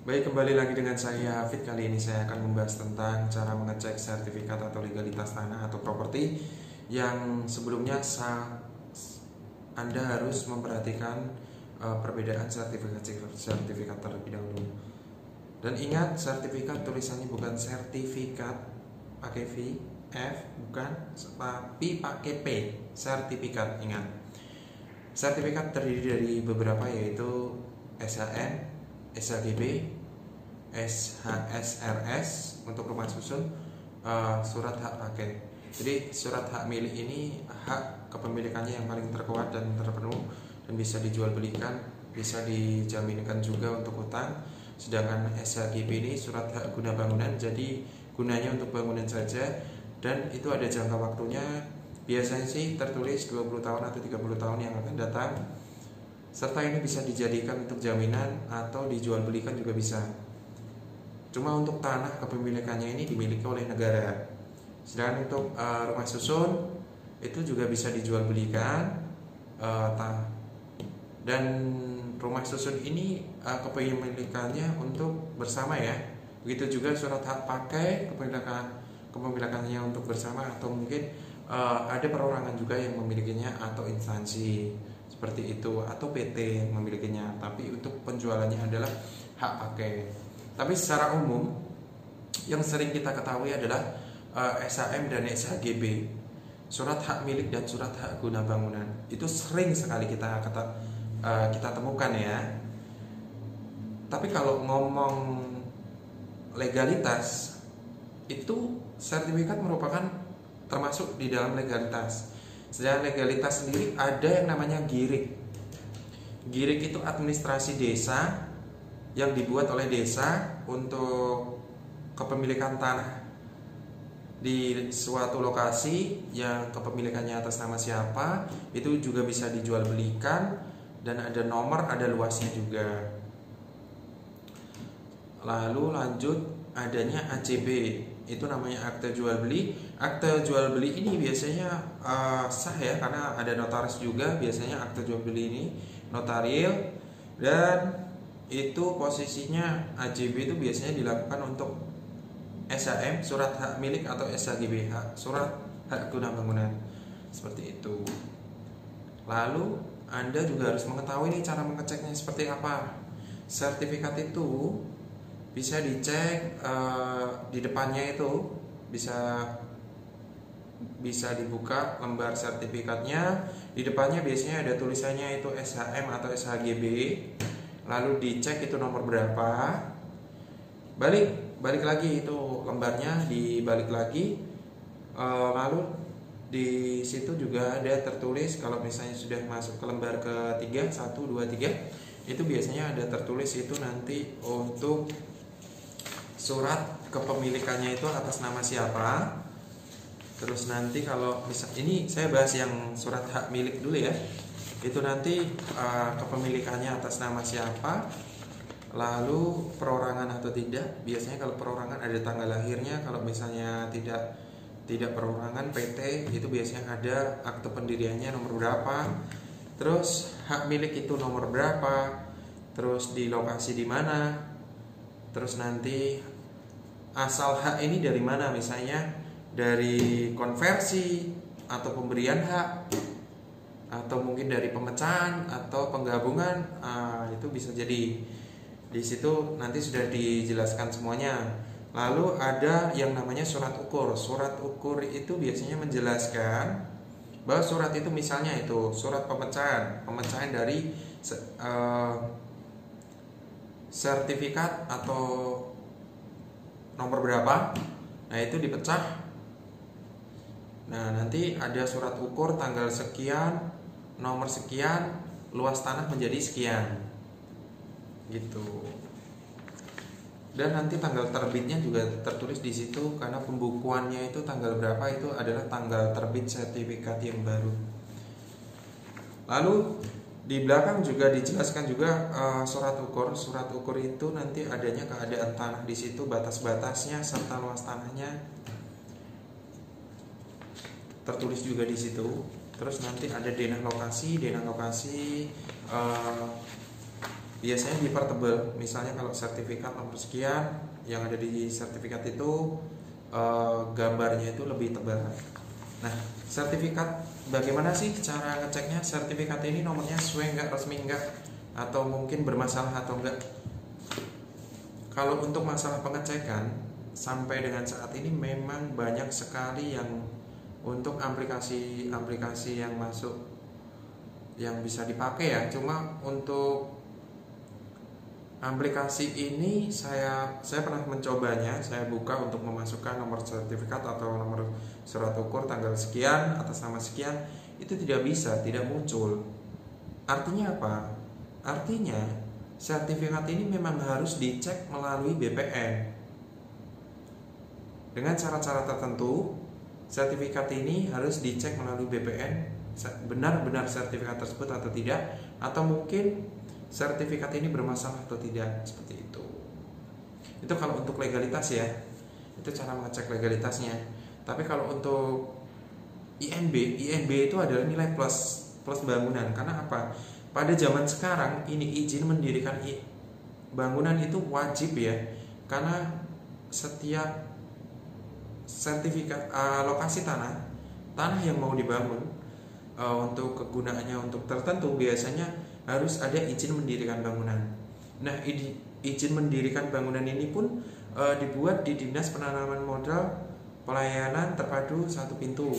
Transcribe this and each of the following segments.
Baik, kembali lagi dengan saya Hafid. Kali ini saya akan membahas tentang cara mengecek sertifikat atau legalitas tanah atau properti yang sebelumnya Anda harus memperhatikan perbedaan sertifikat terlebih dahulu. Dan ingat, sertifikat tulisannya bukan sertifikat pakai V, F, bukan, tapi pakai P, sertifikat. Ingat, sertifikat terdiri dari beberapa, yaitu SHM, SHGB, SHSRS untuk rumah susun, surat hak pakai. Jadi surat hak milik ini hak kepemilikannya yang paling terkuat dan terpenuh dan bisa dijual belikan, bisa dijaminkan juga untuk hutang. Sedangkan SHGB ini surat hak guna bangunan, jadi gunanya untuk bangunan saja dan itu ada jangka waktunya. Biasanya sih tertulis 20 tahun atau 30 tahun yang akan datang. Serta ini bisa dijadikan untuk jaminan atau dijual belikan juga bisa. Cuma untuk tanah kepemilikannya ini dimiliki oleh negara. Sedangkan untuk rumah susun itu juga bisa dijual belikan, dan rumah susun ini kepemilikannya untuk bersama ya. Begitu juga surat hak pakai kepemilikannya untuk bersama, atau mungkin ada perorangan juga yang memilikinya atau instansi seperti itu, atau PT memilikinya. Tapi untuk penjualannya adalah hak pakai. Tapi secara umum yang sering kita ketahui adalah SHM dan SHGB, surat hak milik dan surat hak guna bangunan. Itu sering sekali kita temukan ya. Tapi kalau ngomong legalitas, itu sertifikat merupakan termasuk di dalam legalitas. Sedangkan legalitas sendiri ada yang namanya GIRIK. GIRIK itu administrasi desa yang dibuat oleh desa untuk kepemilikan tanah di suatu lokasi yang kepemilikannya atas nama siapa, itu juga bisa dijual belikan dan ada nomor, ada luasnya juga. Lalu lanjut, adanya AJB, itu namanya akte jual beli. Akte jual beli ini biasanya sah ya, karena ada notaris juga. Biasanya akte jual beli ini notaril, dan itu posisinya AJB itu biasanya dilakukan untuk SHM, surat hak milik, atau SHGB, surat hak guna bangunan, seperti itu. Lalu Anda juga harus mengetahui nih cara mengeceknya seperti apa. Sertifikat itu bisa dicek di depannya, itu bisa dibuka lembar sertifikatnya. Di depannya biasanya ada tulisannya itu SHM atau SHGB. Lalu dicek itu nomor berapa. Balik lagi itu lembarnya, dibalik lagi. Lalu di situ juga ada tertulis, kalau misalnya sudah masuk ke lembar ketiga, 1, 2, 3, itu biasanya ada tertulis itu nanti untuk surat kepemilikannya itu atas nama siapa. Terus nanti kalau ini saya bahas yang surat hak milik dulu ya. Itu nanti kepemilikannya atas nama siapa, lalu perorangan atau tidak. Biasanya kalau perorangan ada tanggal lahirnya, kalau misalnya tidak perorangan PT, itu biasanya ada akte pendiriannya nomor berapa, terus hak milik itu nomor berapa, terus di lokasi di mana, terus nanti asal hak ini dari mana, misalnya dari konversi atau pemberian hak, atau mungkin dari pemecahan atau penggabungan. Itu bisa jadi di situ nanti sudah dijelaskan semuanya. Lalu ada yang namanya surat ukur. Surat ukur itu biasanya menjelaskan bahwa surat itu misalnya itu surat pemecahan dari sertifikat atau nomor berapa. Nah, itu dipecah. Nah, nanti ada surat ukur tanggal sekian, nomor sekian, luas tanah menjadi sekian, gitu. Dan nanti tanggal terbitnya juga tertulis di situ, karena pembukuannya itu tanggal berapa itu adalah tanggal terbit sertifikat yang baru. Lalu di belakang juga dijelaskan juga surat ukur. Surat ukur itu nanti adanya keadaan tanah di situ, batas-batasnya serta luas tanahnya tertulis juga di situ. Terus nanti ada denah lokasi biasanya dipertebal. Misalnya kalau sertifikat nomor sekian, yang ada di sertifikat itu gambarnya itu lebih tebal. Nah, sertifikat, bagaimana sih cara ngeceknya sertifikat ini nomornya sesuai enggak, resmi enggak, atau mungkin bermasalah atau enggak? Kalau untuk masalah pengecekan sampai dengan saat ini memang banyak sekali yang untuk aplikasi yang masuk yang bisa dipakai ya. Cuma untuk aplikasi ini saya pernah mencobanya, saya buka untuk memasukkan nomor sertifikat atau nomor surat ukur tanggal sekian atas nama sekian, itu tidak bisa, tidak muncul. Artinya apa? Artinya sertifikat ini memang harus dicek melalui BPN. Dengan cara-cara tertentu, sertifikat ini harus dicek melalui BPN, benar-benar sertifikat tersebut atau tidak, atau mungkin sertifikat ini bermasalah atau tidak, seperti itu. Itu kalau untuk legalitas ya, itu cara mengecek legalitasnya. Tapi kalau untuk INB itu adalah nilai plus bangunan. Karena apa? Pada zaman sekarang ini izin mendirikan bangunan itu wajib ya, karena setiap sertifikat lokasi tanah yang mau dibangun untuk kegunaannya untuk tertentu biasanya harus ada izin mendirikan bangunan. Nah, izin mendirikan bangunan ini pun dibuat di Dinas Penanaman Modal Pelayanan Terpadu Satu Pintu.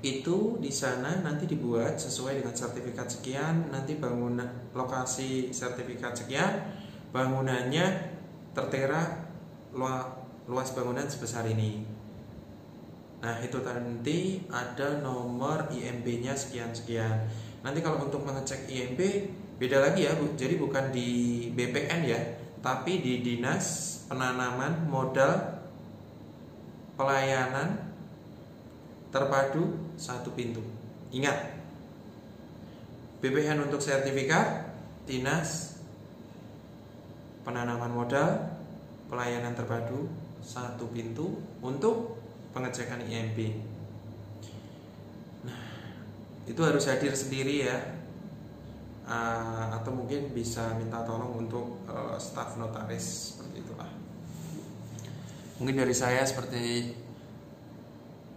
Itu di sana nanti dibuat sesuai dengan sertifikat sekian, nanti bangunan lokasi sertifikat sekian, bangunannya tertera luas bangunan sebesar ini. Nah, itu nanti ada nomor IMB-nya sekian-sekian. Nanti kalau untuk mengecek IMB beda lagi ya, Bu. Jadi bukan di BPN ya, tapi di Dinas Penanaman Modal Pelayanan Terpadu Satu Pintu. Ingat, BPN untuk sertifikat, Dinas Penanaman Modal Pelayanan Terpadu Satu Pintu untuk pengecekan IMB. Nah, itu harus hadir sendiri ya, atau mungkin bisa minta tolong untuk staf notaris, seperti itulah. Mungkin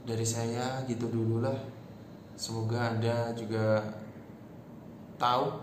dari saya gitu dulu lah. Semoga Anda juga tahu